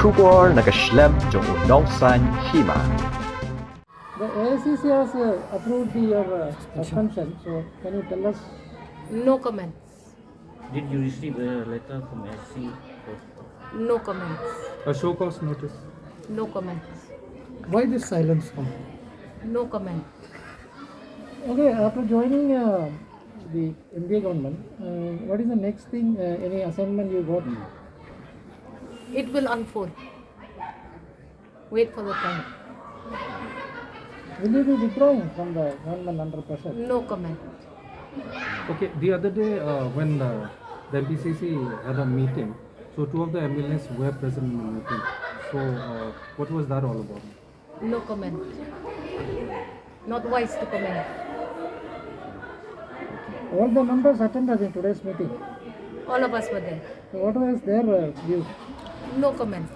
Khubor nag-slem jung unongsan Hima. The AICC has approved your suspension, so can you tell us? No comments. Did you receive a letter from SC? No comments. A show cause notice. No comments. Why this silence from? No comment. Okay, after joining the MBA government, what is the next thing, any assignment you got? It will unfold. Wait for the time. Will you be withdrawing from the government under pressure? No comment. Okay, the other day when the MPCC had a meeting, so two of the MLAs were present in the meeting. So what was that all about? No comment. Not wise to comment. All the members attended in today's meeting. All of us were there. So what was their view? No comment.